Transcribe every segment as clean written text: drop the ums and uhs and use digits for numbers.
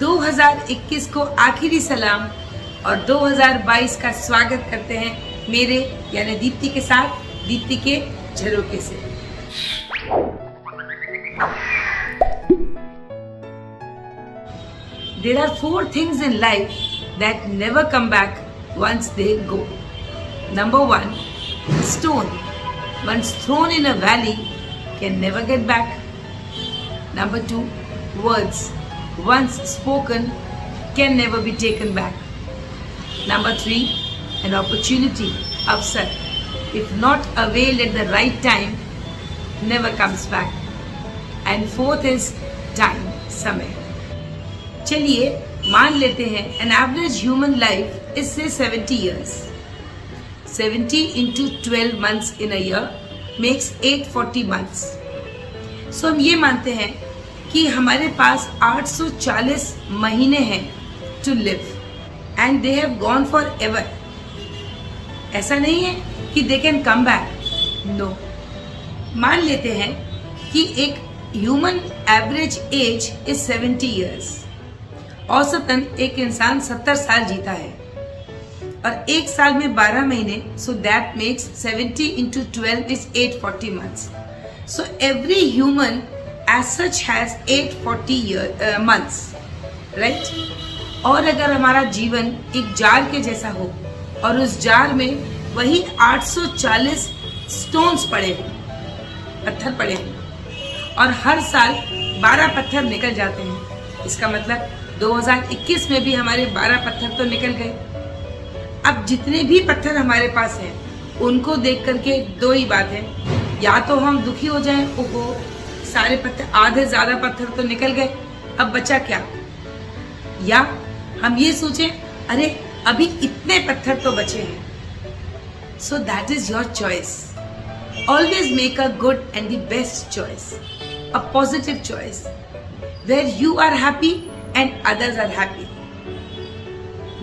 2021 को आखिरी सलाम और 2022 का स्वागत करते हैं मेरे यानी दीप्ति के साथ, दीप्ति के झरोके से। There are 4 things in life that never come back once they go. Number 1, a stone once thrown in a valley can never get back. Number 2, words once spoken can never be taken back. Number 3, an opportunity, avsar, if not availed at the right time, never comes back. And 4th is time, समय। चलिए मान लेते हैं an average human life is say 70 years. 70 into 12 months in a year makes 840 months. So हम ये मानते हैं कि हमारे पास 840 महीने हैं to live and they have gone forever. ऐसा नहीं है कि they can come back, no. मान लेते हैं कि एक human average age is 70 years. औसतन एक इंसान 70 साल जीता है और एक साल में 12 महीने, so that makes 70 into 12 is 840 months. So every human as such has 840 months, right? और अगर हमारा जीवन एक जार के जैसा हो और उस जार में वही 840 स्टोन्स पड़े हो, पत्थर पड़े हो और हर साल 12 पत्थर निकल जाते हैं, इसका मतलब 2021 में भी हमारे 12 पत्थर तो निकल गए। अब जितने भी पत्थर हमारे पास हैं उनको देख करके 2 ही बात है, या तो हम दुखी हो जाएं, ओहो सारे पत्थर, आधे ज्यादा पत्थर तो निकल गए, अब बचा क्या, या हम ये सोचें अरे अभी इतने पत्थर तो बचे हैं। So that is your choice. Always make a good and the best choice, a positive choice where you are happy and others are happy.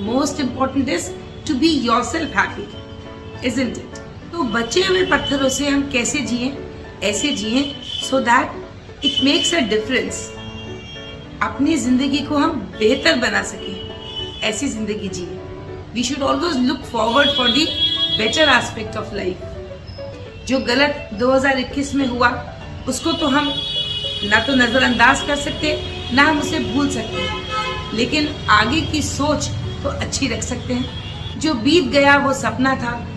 Most important is to be yourself happy, isn't it? तो बचे हुए पत्थरों से हम कैसे जिए, ऐसे जिए so that it makes a difference. अपनी जिंदगी को हम बेहतर बना सके, ऐसी जिंदगी जिए। We should always look forward for the better aspect of life. जो गलत 2021 में हुआ उसको तो हम ना तो नजरअंदाज कर सकते, ना हम उसे भूल सकते, लेकिन आगे की सोच तो अच्छी रख सकते हैं। जो बीत गया वो सपना था,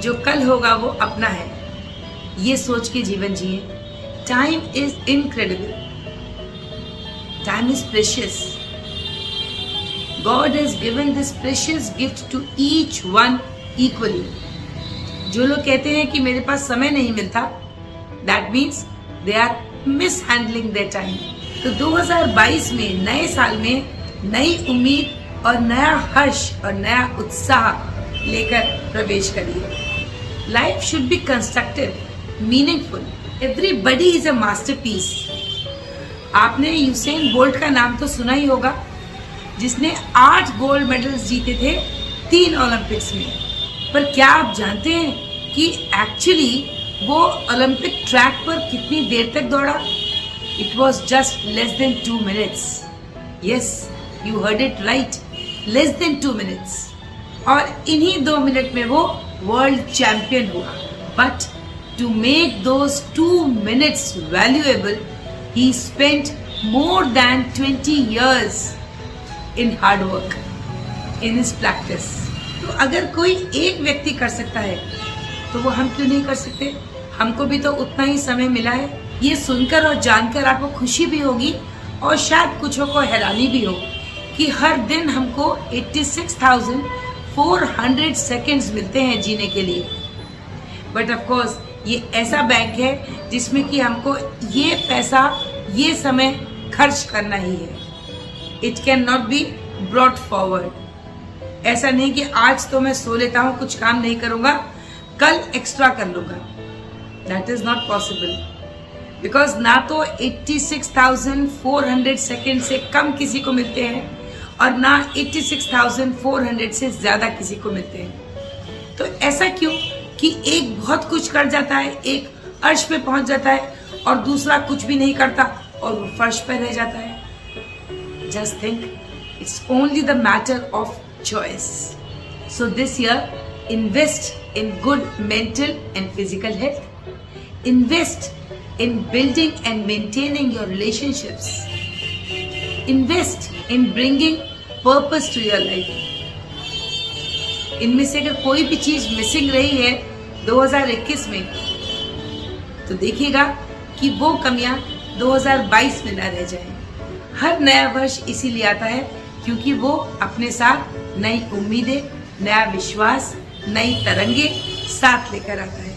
जो कल होगा वो अपना है, ये सोच के जीवन जिए। Time is incredible, time is precious. God has given this precious gift to each one equally. जो लोग कहते हैं कि मेरे पास समय नहीं मिलता, that means they are mishandling their time. तो 2022 में, नए साल में नई उम्मीद और नया हर्ष और नया उत्साह लेकर प्रवेश करिए। Life should be constructive, meaningful. Everybody is a masterpiece. आपने यूसेन बोल्ट का नाम तो सुना ही होगा, जिसने 8 गोल्ड मेडल्स जीते थे 3 ओलंपिक्स में। पर क्या आप जानते हैं कि एक्चुअली वो ओलंपिक ट्रैक पर कितनी देर तक दौड़ा? It was just less than 2 minutes. Yes, you heard it right, less than 2 minutes. और इन्हीं 2 मिनट में वो वर्ल्ड चैंपियन हुआ। But to make those 2 minutes valuable, he spent more than 20 years in hard work, in his practice. तो अगर कोई एक व्यक्ति कर सकता है तो वो हम क्यों नहीं कर सकते? हमको भी तो उतना ही समय मिला है। ये सुनकर और जानकर आपको खुशी भी होगी और शायद कुछों को हैरानी भी हो कि हर दिन हमको 86,400 सेकेंड्स मिलते हैं जीने के लिए। बट ऑफ कोर्स ये ऐसा बैंक है जिसमें कि हमको ये पैसा, ये समय खर्च करना ही है। It can not be brought forward. ऐसा नहीं कि आज तो मैं सो लेता हूँ, कुछ काम नहीं करूँगा, कल एक्स्ट्रा कर लूँगा। That is not possible, because ना तो 86,400 सेकेंड से कम किसी को मिलते हैं और ना 86,400 से ज्यादा किसी को मिलते हैं। तो ऐसा क्यों कि एक बहुत कुछ कर जाता है, एक अर्श पे पहुंच जाता है और दूसरा कुछ भी नहीं करता और वो फर्श पर रह जाता है। just think it's only the matter of choice. So this year, invest in good mental and physical health. Invest in building and maintaining your relationships. Invest in bringing purpose to your life. इनमें से अगर कोई भी चीज missing रही है 2021 में, तो देखिएगा कि वो कमियां 2022 में ना रह जाएं। हर नया वर्ष इसीलिए आता है क्योंकि वो अपने साथ नई उम्मीदें, नया विश्वास, नई तरंगे साथ लेकर आता है।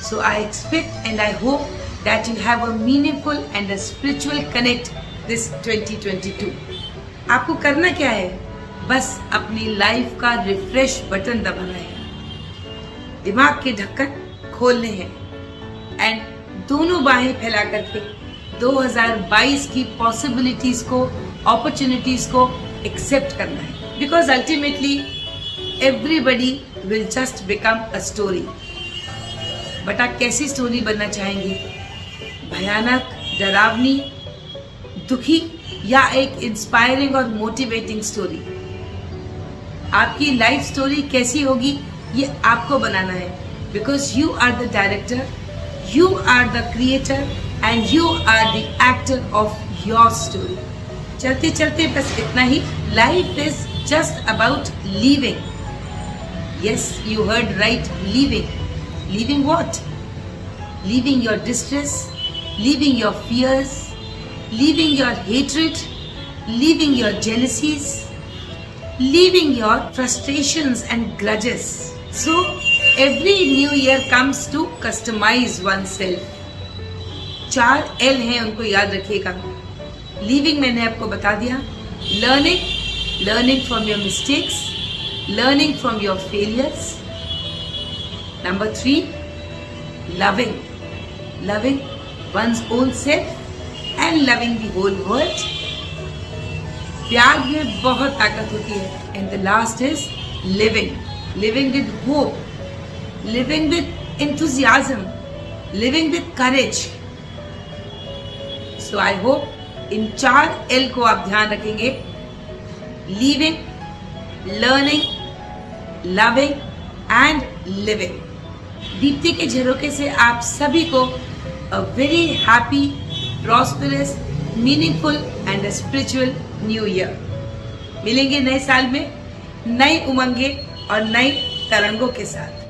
So I expect and I hope that you have a meaningful and a spiritual connect this 2022. आपको करना क्या है? बस अपनी लाइफ का रिफ्रेश बटन दबाना है, दिमाग के ढक्कन खोलने हैं एंड दोनों बाहें फैला करके 2022 की पॉसिबिलिटीज को, अपॉर्चुनिटीज को एक्सेप्ट करना है। Because ultimately everybody will just become a story. But आप कैसी स्टोरी बनना चाहेंगे? भयानक, डरावनी, दुखी या एक इंस्पायरिंग और मोटिवेटिंग स्टोरी? आपकी लाइफ स्टोरी कैसी होगी ये आपको बनाना है। Because you are the director, you are the creator and you are the actor of your story. चलते चलते बस इतना ही। Life is just about living. Yes, you heard right, living. Leaving what? Leaving your distress, leaving your fears, leaving your hatred, leaving your jealousies, leaving your frustrations and grudges. So every new year comes to customize oneself. 4 L हैं, उनको याद रखिएगा। Leaving मैंने आपको बता दिया। Learning from your mistakes, learning from your failures. Number 3, loving one's own self and loving the whole world. प्यार में बहुत ताकत होती है। And the last is living with hope, living with enthusiasm, living with courage. So I hope in 4 L को आप ध्यान रखेंगे। Leaving, learning, loving and living। Deepti के झरोखे से आप सभी को a very happy, prosperous, meaningful and spiritual new year. मिलेंगे नए साल में नई उमंगे और नई तरंगों के साथ।